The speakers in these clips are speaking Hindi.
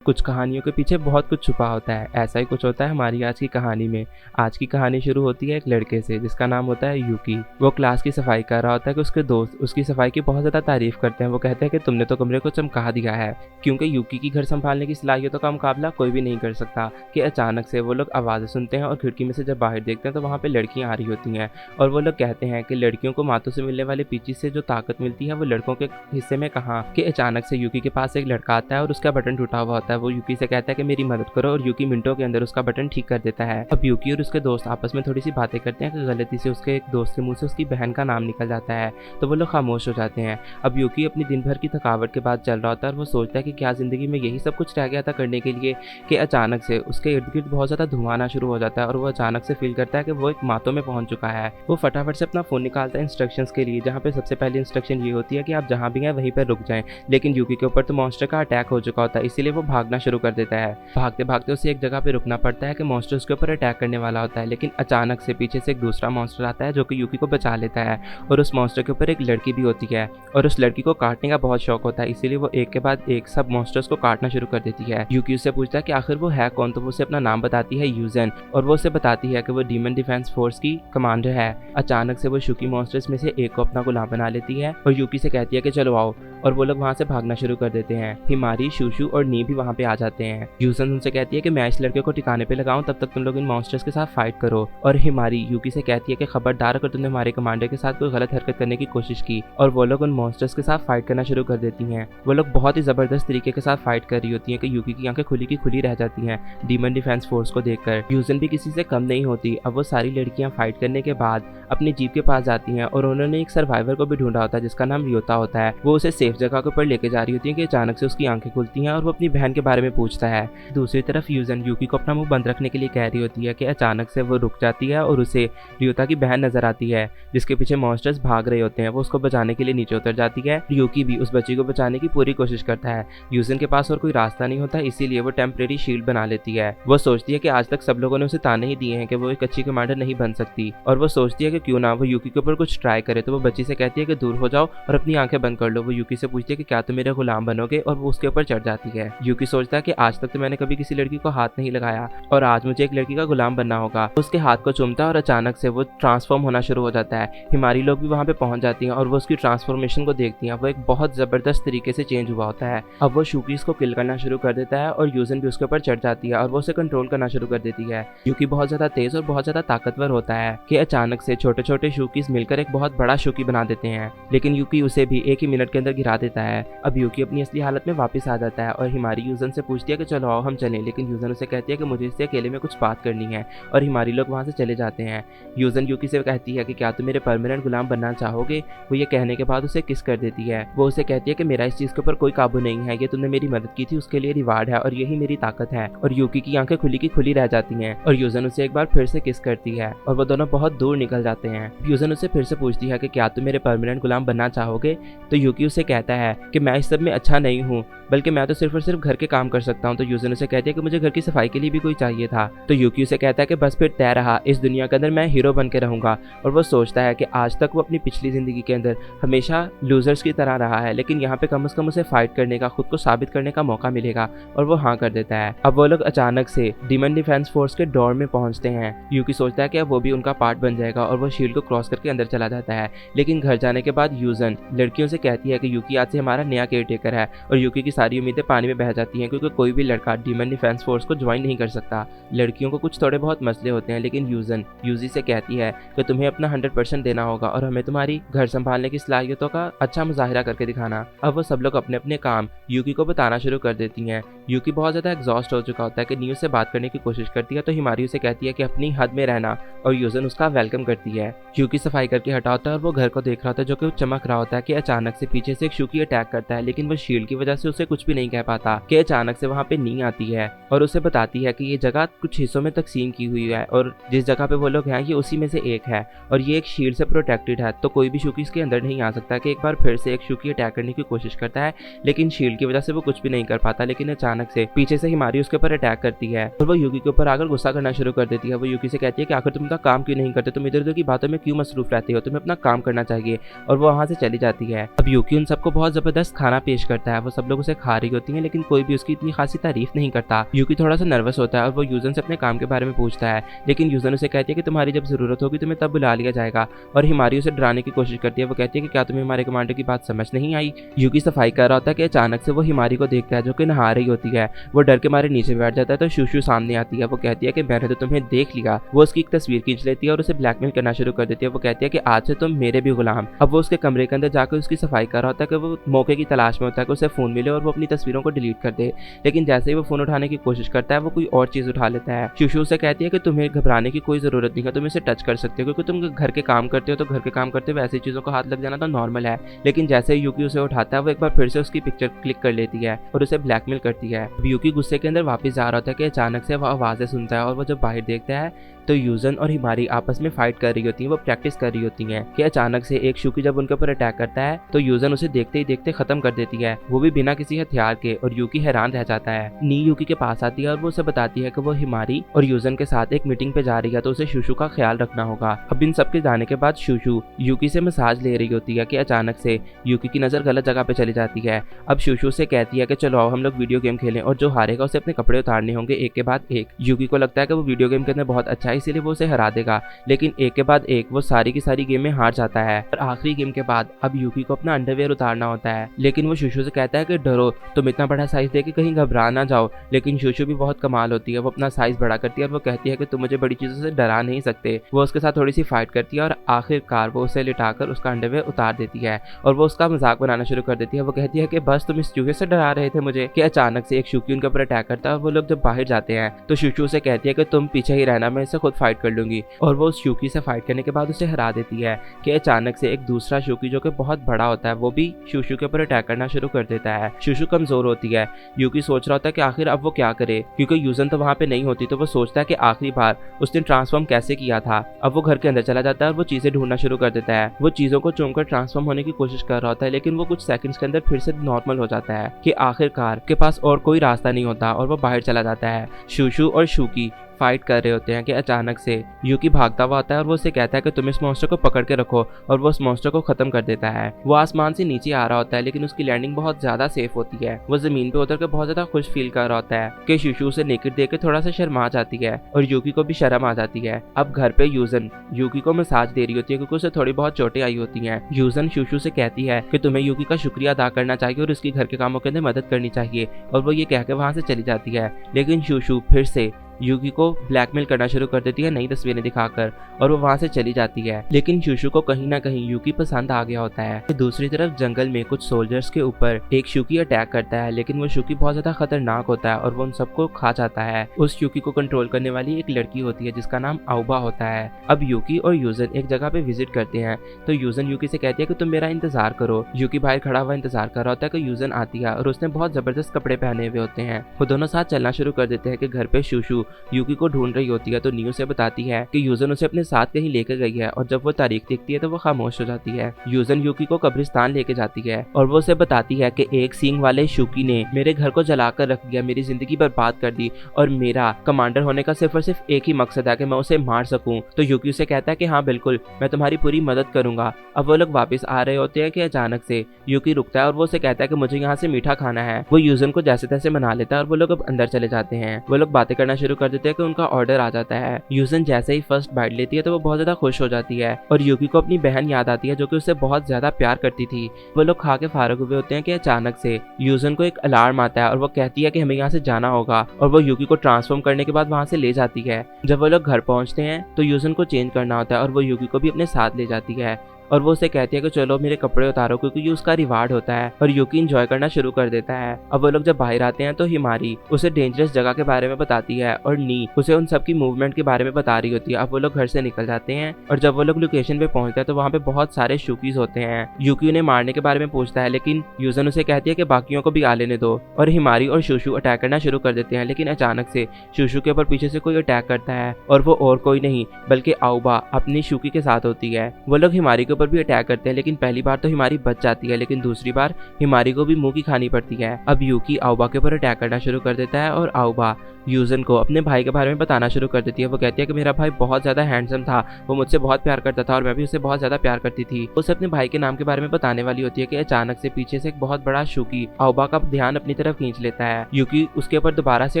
कुछ कहानियों के पीछे बहुत कुछ छुपा होता है, ऐसा ही कुछ होता है हमारी आज की कहानी में। आज की कहानी शुरू होती है एक लड़के से जिसका नाम होता है यूकी। वो क्लास की सफाई कर रहा होता है कि उसके दोस्त उसकी सफाई की बहुत ज़्यादा तारीफ करते हैं। वो कहते हैं कि तुमने तो कमरे को चमका दिया है, क्योंकि यूकी की घर संभालने की सलाहियतों का मुकाबला कोई भी नहीं कर सकता। कि अचानक से वो लोग आवाज़ें सुनते हैं और खिड़की में से जब बाहर देखते हैं तो वहाँ पे लड़कियाँ आ रही होती हैं। और वो लोग कहते हैं कि लड़कियों को मातों से मिलने वाले पीची से जो ताकत मिलती है वो लड़कों के हिस्से में कहाँ। कि अचानक से यूकी के पास एक लड़का आता है और उसका बटन टूटा हुआ होता है। वो यूकी से कहता है कि मेरी मदद करो, और यूकी मिनटों के अंदर उसका बटन ठीक कर देता है। अब यूकी और उसके दोस्त आपस में थोड़ी सी बातें करते हैं कि गलती से उसके एक दोस्त के मुंह से उसकी बहन का नाम निकल जाता है, तो वो लोग खामोश हो जाते हैं। अब यूकी अपनी दिन भर की थकावट के बाद चल रहा होता है और वो सोचता है कि क्या जिंदगी में यही सब कुछ रह गया था करने के लिए। कि अचानक से उसके इर्द गिर्द बहुत ज्यादा धुआं आना शुरू हो जाता है और वो अचानक से फील करता है कि वो एक मातों में पहुंच चुका है। वो फटाफट से अपना फोन निकालता है इंस्ट्रक्शंस के लिए, जहाँ पे सबसे पहली इंस्ट्रक्शन ये होती है कि आप जहाँ भी हैं वहीं पर रुक जाएं। लेकिन यूकी के ऊपर तो मॉन्स्टर का अटैक हो चुका होता है, इसीलिए वो भागना शुरू कर देता है। भागते भागते उसे एक जगह पे रुकना पड़ता है कि मॉन्स्टर उसके ऊपर अटैक करने वाला होता है। लेकिन अचानक से पीछे से एक दूसरा मॉन्स्टर आता है जो कि यूकी को बचा लेता है। और उस मॉन्स्टर के ऊपर एक लड़की भी होती है और उस लड़की को काटने का बहुत शौक होता है, इसीलिए वो एक के बाद एक सब मॉन्स्टर्स को काटना शुरू कर देती है। यूकी उससे पूछता है कि आखिर वो है कौन, तो वो उसे अपना नाम बताती है यूजन, और वो उसे बताती है कि वो डीमन डिफेंस फोर्स की कमांडर है। अचानक से वो शुकी मॉन्स्टर्स में से एक को अपना गुलाम बना लेती है और यूकी से कहती है कि चलो आओ, और वो लोग वहाँ से भागना शुरू कर देते हैं। हिमारी, शूशु और नी भी वहाँ पे आ जाते हैं। यूजन उनसे कहती है कि मैं इस लड़के को ठिकाने पे लगाऊं, तब तक तुम लोग इन मॉन्स्टर्स के साथ फाइट करो। और हिमारी यूकी से कहती है कि खबरदार अगर तुमने हमारे कमांडर के साथ कोई गलत हरकत करने की कोशिश की। और वो लोग उन मॉन्स्टर्स के साथ फाइट करना शुरू कर देती हैं। वो लोग बहुत ही जबरदस्त तरीके के साथ फाइट कर रही होती हैं कि यूकी की आंखें खुली की खुली रह जाती हैं डीमन डिफेंस फोर्स को देखकर। यूजन भी किसी से कम नहीं होती। अब वो सारी लड़कियां फाइट करने के बाद अपनी जीप के पास जाती हैं और उन्होंने एक सर्वाइवर को भी ढूंढा होता है जिसका नाम रियोता होता है। वो उसे सेफ जगह के ऊपर लेके जा रही होती है कि अचानक से उसकी आंखें खुलती हैं और वो अपनी बहन के बारे में पूछता है। दूसरी तरफ यूजन यूकी को अपना मुंह बंद रखने के लिए कह रही होती है कि अचानक से वो रुक जाती है और उसे रियोता की बहन नजर आती है जिसके पीछे मॉन्स्टर्स भाग रहे होते हैं। वो उसको बचाने के लिए नीचे उतर जाती है। यूकी भी उस बच्ची को बचाने की पूरी कोशिश करता है। यूजन के पास और कोई रास्ता नहीं होता, इसीलिए वो टेम्परेरी शील्ड बना लेती है। वो सोचती है कि आज तक सब लोगों ने उसे ताने ही दिए हैं कि वो एक अच्छी कमांडर नहीं बन सकती, और वो सोचती है कि क्यों ना वो यूकी के ऊपर कुछ ट्राई करे। तो वो बच्ची से कहती है कि दूर हो जाओ और अपनी आंखें बंद कर लो। वो यूकी से पूछती है कि क्या तुम मेरे गुलाम बनोगे, और वो उसके ऊपर चढ़ जाती है। यूकी सोचता है कि आज तक तो मैंने कभी किसी लड़की को हाथ नहीं लगाया और आज मुझे एक लड़की का गुलाम बनना होगा। उसके हाथ को चूमता है और अचानक से वो ट्रांसफॉर्म होना शुरू हो जाता है। हिमारी लोग भी वहाँ पे पहुंच जाती हैं और वो उसकी ट्रांसफॉर्मेशन को देखती हैं। वो एक बहुत जबरदस्त तरीके से चेंज हुआ होता है। अब वो शूकीज को किल करना शुरू कर देता है और यूजन भी उसके ऊपर चढ़ जाती है और वो उसे कंट्रोल करना शुरू कर देती है। यूकी बहुत ज्यादा तेज और बहुत ज्यादा ताकतवर होता है कि अचानक से छोटे छोटे शूकीज मिलकर एक बहुत बड़ा शूकी बना देते हैं, लेकिन यूकी उसे भी एक ही मिनट के अंदर गिरा देता है। अब यूकी अपनी असली हालत में वापस आ जाता है और हिमारी यूजन से पूछती है कि चलो आओ हम चलें, लेकिन यूजन उसे कहती है कि मुझे इससे अकेले में कुछ बात करनी है, और हिमारी लोग वहाँ से चले जाते हैं। यूजन यूकी से कहती है कि क्या तुम मेरे परमानेंट गुलाम बनना चाहोगे। वो ये कहने के बाद उसे किस कर देती है। वो उसे कहती है कि मेरा इस चीज के ऊपर कोई काबू नहीं है, ये तुमने मेरी मदद की थी उसके लिए रिवार्ड है और यही मेरी ताकत है। और यूकी की आंखें खुली की खुली रह जाती हैं और यूजन उसे एक बार फिर से किस करती है और वो दोनों बहुत दूर निकल जाते हैं। यूजन उसे फिर से पूछती है कि क्या तुम मेरे परमानेंट गुलाम बनना चाहोगे। तो यूकी उसे कहता है कि मैं इस सब में अच्छा नहीं हूँ, बल्कि मैं तो सिर्फ और सिर्फ घर के काम कर सकता हूँ। तो यूजन उसे कहती है कि मुझे घर की सफाई के लिए भी कोई चाहिए था। तो यूकी उसे कहता है कि बस फिर तय रहा, इस दुनिया के अंदर मैं हीरो बन के रहूंगा। और वो सोचता है कि आज तक वो अपनी पिछली जिंदगी के अंदर हमेशा लूजर्स की तरह रहा है, लेकिन यहाँ पे कम से कम उसे फाइट करने का, खुद को साबित करने का मौका मिलेगा, और वो हाँ कर देता है। अब वो लोग अचानक से डीमन डिफेंस फोर्स के डोर में पहुंचते हैं। यूकी सोचता है कि अब वो भी उनका पार्ट बन जाएगा और वो शील्ड को क्रॉस करके अंदर चला जाता है। लेकिन घर जाने के बाद यूजन लड़कियों से कहती है कि यूकी आज से हमारा नया केयरटेकर है, और यूकी की सारी उम्मीदें पानी में बह जाती हैं क्योंकि कोई भी लड़का डीमन डिफेंस फोर्स को ज्वाइन नहीं कर सकता। लड़कियों को कुछ थोड़े बहुत मसले होते हैं, लेकिन यूजन यूजी से कहती है कि तुम्हें अपना 100% देना होगा और हमें तुम्हारी घर संभालने की सलाहियतों का अच्छा मुजाहिरा करके दिखाना। अब वो सब लोग अपने अपने काम यूकी को बताना शुरू कर देती हैं। यूकी बहुत ज्यादा एग्जॉस्ट हो चुका होता है कि न्यू से बात करने की कोशिश करती है, तो हिमारी उसे कहती है कि अपनी हद में रहना, और यूजन उसका वेलकम करती है। यूकी सफाई करके हटा होता है और वो घर को देख रहा होता है जो कि चमक रहा होता है कि अचानक से पीछे से एक शूकी अटैक करता है, लेकिन वो शील्ड की वजह से उसे कुछ भी नहीं कह पाता। कि अचानक से वहाँ पे नी आती है और उसे बताती है कि ये जगह कुछ हिस्सों में तकसीम की हुई है और जिस जगह पे वो लोग हैं ये उसी में से एक है, और ये एक शील्ड से प्रोटेक्टेड है, तो कोई भी शूकी इसके अंदर नहीं आ सकता। कि एक बार फिर से एक शूकी अटैक करने की कोशिश करता है, लेकिन शील्ड की वजह से वो कुछ भी नहीं कर पाता। लेकिन अचानक अचानक से पीछे से हिमारी उसके ऊपर अटैक करती है और वो यूकी के ऊपर आकर गुस्सा करना शुरू कर देती है। वो यूकी से कहती है कि आखिर तुम का काम क्यों नहीं करते, तुम इधर उधर की बातों में क्यों मसरूफ रहते हो, तुम्हें अपना काम करना चाहिए। और वो वहाँ से चली जाती है। अब यूकी उन सबको बहुत जबरदस्त खाना पेश करता है। वो सब लोग उसे खा रही होती है लेकिन कोई भी उसकी इतनी खासी तारीफ नहीं करता। यूकी थोड़ा सा नर्वस होता है और वो यूजन से अपने काम के बारे में पूछता है, लेकिन यूजन उसे कहती है कि तुम्हारी जब जरूरत होगी तुम्हें तब बुला लिया जाएगा। और हिमारी उसे डराने की कोशिश करती है। वो कहती है कि क्या तुम्हें हमारे कमांडर की बात समझ नहीं आई। यूकी सफाई कर रहा होता है कि अचानक से वो हिमारी को देखता है जो कि नहा रही होती है। वो डर के मारे नीचे बैठ जाता है तो शूशू सामने आती है। वो कहती है कि मैंने तो तुम्हें देख लिया। वो उसकी एक तस्वीर खींच लेती है और उसे ब्लैकमेल करना शुरू कर देती है। वो कहती है कि आज से तुम मेरे भी गुलाम। अब वो उसके कमरे के अंदर जाकर उसकी सफाई कर रहा होता है कि वो मौके की तलाश में होता है कि उसे फोन मिले और वो अपनी तस्वीरों को डिलीट कर दे। लेकिन जैसे ही वो फोन उठाने की कोशिश करता है वो कोई और चीज उठा लेता है। शूशू उसे कहती है कि तुम्हें घबराने की कोई जरूरत नहीं है, तुम इसे टच कर सकते हो क्योंकि तुम घर के काम करते हो, तो घर के काम करते हुए ऐसी चीजों को हाथ लग जाना तो नॉर्मल है। लेकिन जैसे ही यूकी उसे उठाता है वो एक बार फिर से उसकी पिक्चर क्लिक कर लेती है और उसे ब्लैकमेल करती है। यूकी गुस्से के अंदर वापस जा रहा होता है कि अचानक से वो आवाजें सुनता है और वो जब बाहर देखता है तो यूजन और हिमारी आपस में फाइट कर रही होती हैं, वो प्रैक्टिस कर रही होती हैं कि अचानक से एक शूकी जब उनके ऊपर अटैक करता है तो यूजन उसे देखते ही देखते खत्म कर देती है, वो भी बिना किसी हथियार के। और यूकी हैरान रह जाता है। नी यूकी के पास आती है और वो उसे बताती है कि वो हिमारी और यूजन के साथ एक मीटिंग पे जा रही है तो उसे शूशू का ख्याल रखना होगा। अब इन सब के जाने के बाद शूशू यूकी से मसाज ले रही होती है कि अचानक से यूकी की नजर गलत जगह पे चली जाती है। अब शूशू से कहती है कि चलो आओ हम लोग वीडियो गेम खेलें और जो हारेगा उसे अपने कपड़े उतारने होंगे एक के बाद एक। यूकी को लगता है कि वो वीडियो गेम के अंदर बहुत अच्छा है इसीलिए वो उसे हरा देगा, लेकिन एक के बाद एक वो सारी की सारी गेम में हार जाता है। और आखिरी गेम के बाद अब यूकी को अपना अंडरवेयर उतारना होता है, लेकिन वो शूशू से कहता है कि डरो, तुम इतना बड़ा साइज दे के कहीं घबरा ना जाओ। लेकिन शूशू भी बहुत कमाल होती है, वो अपना साइज बड़ा करती है और वो कहती है कि तुम मुझे बड़ी चीजों से डरा नहीं सकते। वो उसके साथ थोड़ी सी फाइट करती है और आखिरकार वो उसे लिटाकर उसका अंडरवेयर उतार देती है और वो उसका मजाक बनाना शुरू कर देती है। वो कहती है कि बस तुम इस चूहे से डरा रहे थे मुझे। कि अचानक से एक शूकी उनके ऊपर अटैक करता है और वो लोग जब बाहर जाते हैं तो शूशू से कहती है कि तुम पीछे ही रहना, मैं इसे खुद फाइट कर लूंगी। और वो उस शूकी से फाइट करने के बाद उसे हरा देती है। कि अचानक से एक दूसरा शूकी जो कि बहुत बड़ा होता है वो भी शूशू के ऊपर अटैक करना शुरू कर देता है। शूशू कमजोर होती है। यूकी सोच रहा होता है कि आखिर अब वो क्या करे, क्योंकि यूजन तो वहां पे नहीं होती। तो वो सोचता है कि आखिरी बार उसने ट्रांसफॉर्म कैसे किया था। अब वो घर के अंदर चला जाता है और वो चीजें ढूंढना शुरू कर देता है। वो चीजों को चूमकर ट्रांसफॉर्म होने की कोशिश कर रहा होता है, लेकिन वो कुछ सेकंड्स के अंदर फिर से नॉर्मल हो जाता है। कि आखिरकार के पास और कोई रास्ता नहीं होता और वो बाहर चला जाता है। शूशू और शूकी फाइट कर रहे होते हैं कि अचानक से यूकी भागता हुआ आता है और वो उसे कहता है कि तुम इस मॉन्स्टर को पकड़ के रखो, और वो उस मॉन्स्टर को खत्म कर देता है। वो आसमान से नीचे आ रहा होता है लेकिन उसकी लैंडिंग बहुत ज्यादा सेफ होती है। वो जमीन पे उतर कर बहुत ज्यादा खुश फील कर रहा होता है कि शूशू उसे नेकेड देख के थोड़ा सा शर्मा जाती है और यूकी को भी शर्म आ जाती है। अब घर पे यूजन यूकी को मसाज दे रही होती है क्योंकि उसे थोड़ी बहुत चोटें आई होती हैं। यूजन शूशू से कहती है कि तुम्हें यूकी का शुक्रिया अदा करना चाहिए और उसकी घर के कामों के अंदर मदद करनी चाहिए, और वो ये कह के वहां से चली जाती है। लेकिन शूशू फिर से यूकी को ब्लैकमेल करना शुरू कर देती है नई तस्वीरें दिखाकर, और वो वहां से चली जाती है। लेकिन शूशू को कहीं ना कहीं यूकी पसंद आ गया होता है। दूसरी तरफ जंगल में कुछ सोल्जर्स के ऊपर एक शूकी अटैक करता है, लेकिन वो शूकी बहुत ज्यादा खतरनाक होता है और वो उन सबको खा जाता है। उस शूकी को कंट्रोल करने वाली एक लड़की होती है जिसका नाम आउबा होता है। अब यूकी और यूजन एक जगह पे विजिट करते हैं तो यूजन यूकी से कहती है कि तुम मेरा इंतजार करो। यूकी बाहर खड़ा हुआ इंतजार कर रहा होता है कि यूजन आती है और उसने बहुत जबरदस्त कपड़े पहने हुए होते हैं। वो दोनों साथ चलना शुरू कर देते हैं कि घर पे शूशू यूकी को ढूंढ रही होती है तो न्यू से बताती है कि यूजन उसे अपने साथ कहीं लेकर गई है, और जब वो तारीख देखती है तो वो खामोश हो जाती है। यूजन यूकी को कब्रिस्तान लेके जाती है और वो उसे बताती है कि एक सींग वाले शूकी ने मेरे घर को जलाकर रख दिया, मेरी जिंदगी बर्बाद कर दी, और मेरा कमांडर होने का सिर्फ और सिर्फ एक ही मकसद है कि मैं उसे मार सकूं। तो यूकी उसे कहता है कि हाँ बिल्कुल, मैं तुम्हारी पूरी मदद करूंगा। अब वो लोग वापस आ रहे होते हैं कि अचानक से यूकी रुकता है और वो उसे कहता है कि मुझे यहाँ से मीठा खाना है। वो यूजन को जैसे तैसे मना लेता है और वो लोग अब अंदर चले जाते हैं। वो लोग बातें करना शुरू कर देते हैं कि उनका ऑर्डर आ जाता है। यूजन जैसे ही फर्स्ट बाइट लेती है तो वो बहुत ज्यादा खुश हो जाती है और यूकी को अपनी बहन याद आती है जो कि उससे बहुत ज्यादा प्यार करती थी। वो लोग खा के फारग हुए होते हैं कि अचानक से यूजन को एक अलार्म आता है और वो कहती है कि हमें यहाँ से जाना होगा, और वो यूकी को ट्रांसफॉर्म करने के बाद वहाँ से ले जाती है। जब वो लोग घर पहुँचते हैं तो यूजन को चेंज करना होता है और वो यूकी को भी अपने साथ ले जाती है और वो उसे कहती है कि चलो मेरे कपड़े उतारो, क्योंकि ये उसका रिवार्ड होता है, और यूकी एंजॉय करना शुरू कर देता है। अब वो लोग जब बाहर आते हैं तो हिमारी उसे डेंजरस जगह के बारे में बताती है और नी उसे उन सब की मूवमेंट के बारे में बता रही होती है। अब वो लोग घर से निकल जाते हैं और जब वो लोग लोकेशन पे पहुंचते हैं तो वहाँ पे बहुत सारे शूकीज होते हैं। यूकी उन्हें मारने के बारे में पूछता है लेकिन यूजन उसे कहती है कि बाकियों को भी आ लेने दो, और हिमारी और शूशू अटैक करना शुरू कर देते हैं। लेकिन अचानक से शूशू के ऊपर पीछे से कोई अटैक करता है और वो और कोई नहीं बल्कि आउबा अपनी शूकी के साथ होती है। वो लोग हिमारी के ऊपर भी अटैक करते हैं, लेकिन पहली बार तो हिमारी बच जाती है, लेकिन दूसरी बार हिमारी को भी मुंह की खानी पड़ती है। अब यूकी आउबा के ऊपर अटैक करना शुरू कर देता है और आउबा यूजन को अपने भाई के बारे में बताना शुरू कर देती है। वो कहती है कि मेरा भाई बहुत ज्यादा हैंडसम था, वो मुझसे बहुत प्यार करता था और मैं भी उससे बहुत ज्यादा प्यार करती थी। उसे अपने भाई के नाम के बारे में बताने वाली होती है कि अचानक से पीछे से एक बहुत बड़ा शुकी आउबा का ध्यान अपनी तरफ खींच लेता है। यूकी उसके ऊपर दोबारा से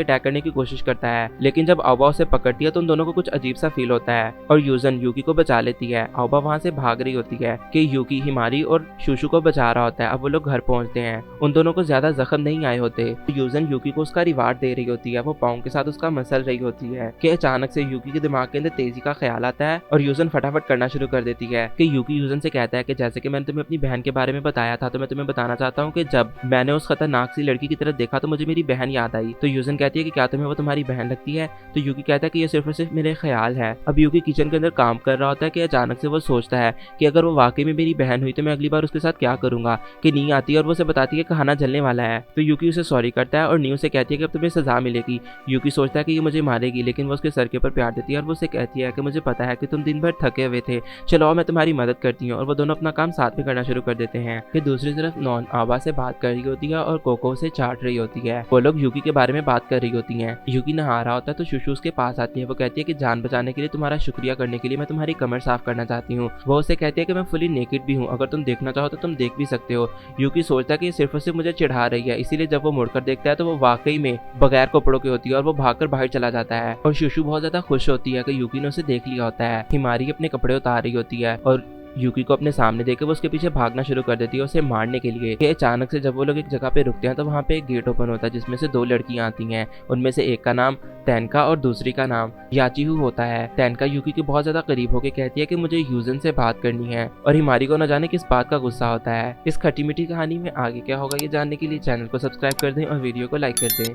अटैक करने की कोशिश करता है, लेकिन जब आउबा उसे पकड़ती है तो उन दोनों को कुछ अजीब सा फील होता है और यूजन यूकी को बचा लेती है। आउबा वहां से भाग रही होती है कि यूकी हिमारी और शूशु को बचा रहा होता है। अब वो लोग घर पहुंचते हैं, उन दोनों को ज्यादा जख्म नहीं आए होते। यूजन यूकी को उसका रिवार्ड दे रही होती है, वो पाँव के साथ उसका मसल रही होती है कि अचानक से यूकी के दिमाग के अंदर तेजी का ख्याल आता है और यूजन फटाफट करना शुरू कर देती है कि यूकी यूजन से कहता है कि जैसे कि मैंने तुम्हें अपनी बहन के बारे में बताया था, तो मैं तुम्हें बताना चाहता हूँ कि जब मैंने उस खतरनाक सी लड़की की तरफ देखा तो मुझे मेरी बहन याद आई। तो यूजन कहती है कि क्या तुम्हें वो तुम्हारी बहन लगती है? तो यूकी कहता है कि ये सिर्फ और सिर्फ मेरे ख्याल है। अब यूकी किचन के अंदर काम कर रहा होता है कि अचानक से वो सोचता है कि अगर वो वाकई में मेरी बहन हुई तो मैं अगली बार उसके साथ क्या करूंगा, कि नी आती है और वो उसे बताती है कि खाना जलने वाला है। तो यूकी उसे सॉरी करता है और नी उसे कहती है कि अब तुम्हें सजा मिलेगी। यूकी सोचता है कि ये मुझे मारेगी, लेकिन वो उसके सर के ऊपर प्यार देती है और वो उसे कहती है कि मुझे पता है कि तुम दिन भर थके हुए थे, चलो मैं तुम्हारी मदद करती हूँ। और वो दोनों अपना काम साथ में करना शुरू कर देते हैं। कि दूसरी तरफ नॉन आवा से बात कर रही होती है और कोको से चाट रही होती है। वो लोग यूकी के बारे में बात कर रही होती हैं। यूकी नहा रहा होता है तो शुशु उसके पास आती है। वो कहती है कि जान बचाने के लिए तुम्हारा शुक्रिया करने के लिए मैं तुम्हारी कमर साफ करना चाहती हूँ। वो उसे कहती है कि मैं फुली नेकेड भी हूँ, अगर तुम देखना चाहो तो तुम देख भी सकते हो। यूकी सोचता है कि सिर्फ और सिर्फ मुझे चिढ़ा रही है, इसीलिए जब वो मुड़कर देखता है तो वो वाकई में बगैर कपड़ों की होती है और वो भागकर बाहर चला जाता है। और शुशु बहुत ज्यादा खुश होती है कि यूकी ने उसे देख लिया होता है। हिमारी अपने कपड़े उतार रही होती है और यूकी को अपने सामने देख के वो उसके पीछे भागना शुरू कर देती है उसे मारने के लिए। कि अचानक से जब वो लोग एक जगह पे रुकते हैं तो वहाँ पे एक गेट ओपन होता है जिसमें से दो लड़कियां आती हैं। उनमें से एक का नाम तैनका और दूसरी का नाम याचीहू होता है। तैनका यूकी के बहुत ज्यादा करीब होकर कहती है कि मुझे यूजन से बात करनी है और हिमारी को न जाने किस बात का गुस्सा होता है। इस खट्टी मीठी कहानी में आगे क्या होगा ये जानने के लिए चैनल को सब्सक्राइब कर दें और वीडियो को लाइक कर दें।